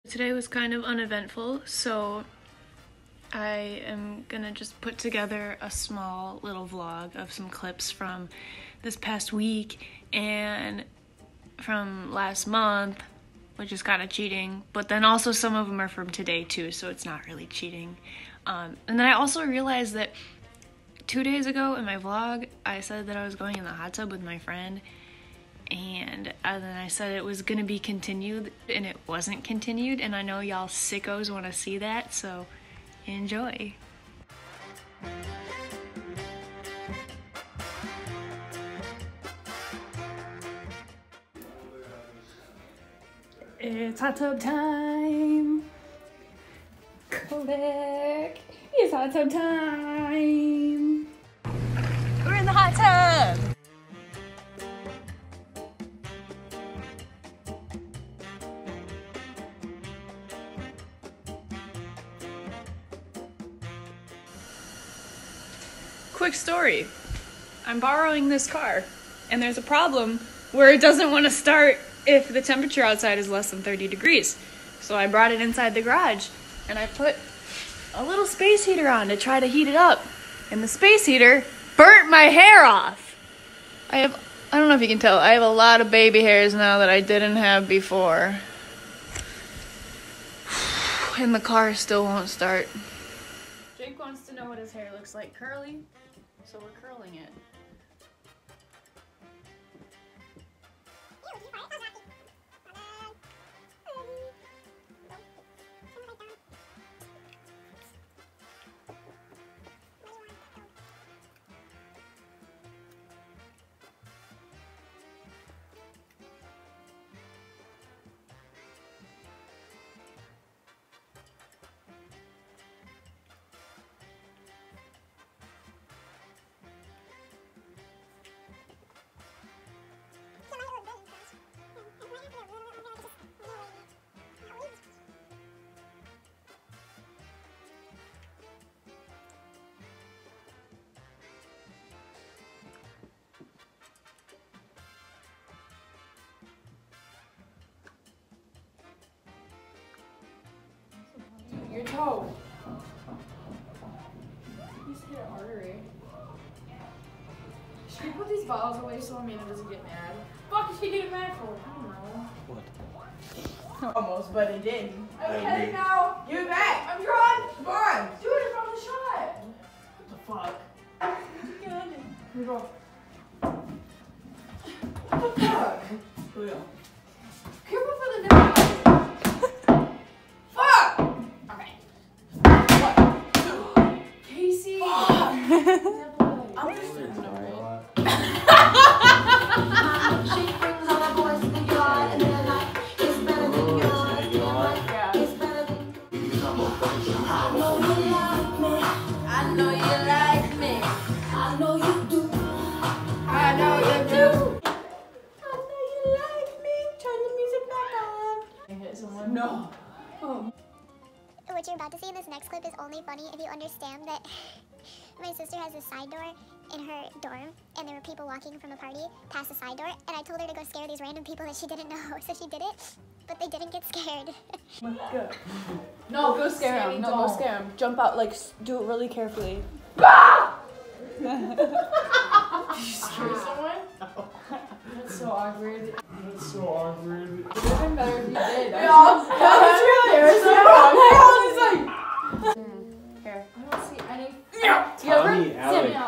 Today was kind of uneventful, so I am gonna just put together a small little vlog of some clips from this past week and from last month, which is kind of cheating, but then also some of them are from today too, so it's not really cheating. And then I also realized that 2 days ago in my vlog, I said that I was going in the hot tub with my friend, and then I said it was gonna be continued, and it wasn't continued, and I know y'all sickos wanna see that, so enjoy. It's hot tub time! Kodak! It's hot tub time! We're in the hot tub! Quick story. I'm borrowing this car, and there's a problem where it doesn't want to start if the temperature outside is less than 30 degrees. So I brought it inside the garage, and I put a little space heater on to try to heat it up. And the space heater burnt my hair off. I don't know if you can tell, I have a lot of baby hairs now that I didn't have before. And the car still won't start. Jake wants to know what his hair looks like curly, so we're curling it. Your toe. You just hit an artery. Should we put these bottles away so Amanda doesn't get mad? Fuck is she getting mad for? I don't know. What? Almost, but it didn't. I'm heading now. Give it back. I'm trying. Come on. Dude, it's from the shot. What the fuck? Get on it. Here we go. What the fuck? Yeah. Careful for the next one. Fuck! Okay. What? Casey. Fuck! I'm just no. Oh. What you're about to see in this next clip is only funny if you understand that my sister has a side door in her dorm, and there were people walking from a party past the side door, and I told her to go scare these random people that she didn't know, so she did it, but they didn't get scared. Go. No, go scare him. No, go scare him. Jump out, like, do it really carefully. Did you scare someone? No. That's so awkward. That's so awkward. It would have been better if you did. That was really Here. I don't see any. Tommy,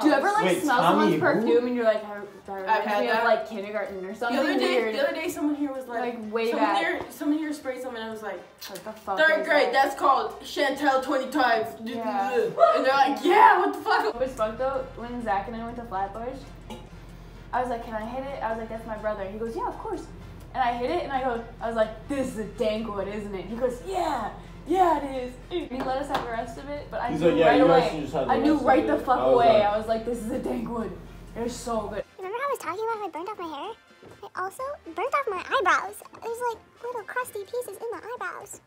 Do you ever like Wait, smell Tommy, someone's perfume and you're like, I've had that. like kindergarten or something weird. The other day, someone here was like way back. Someone here sprayed something, and I was like, What the fuck? third grade. That's called Chantel 20 times. Yeah. And they're like, yeah, what the fuck? It was fucked though. When Zach and I went to Flatbush, I was like, can I hit it? I was like, that's my brother. He goes, yeah, of course. And I hit it, and I was like, this is a dank one, isn't it? He goes, yeah, it is. And he let us have the rest of it, but I He's knew like, yeah, right you away. guys just had the I knew rest of right it. the fuck away. I was like, this is a dank one. It was so good. Remember how I was talking about how I burned off my hair? I also burnt off my eyebrows. There's like little crusty pieces in the eyebrows.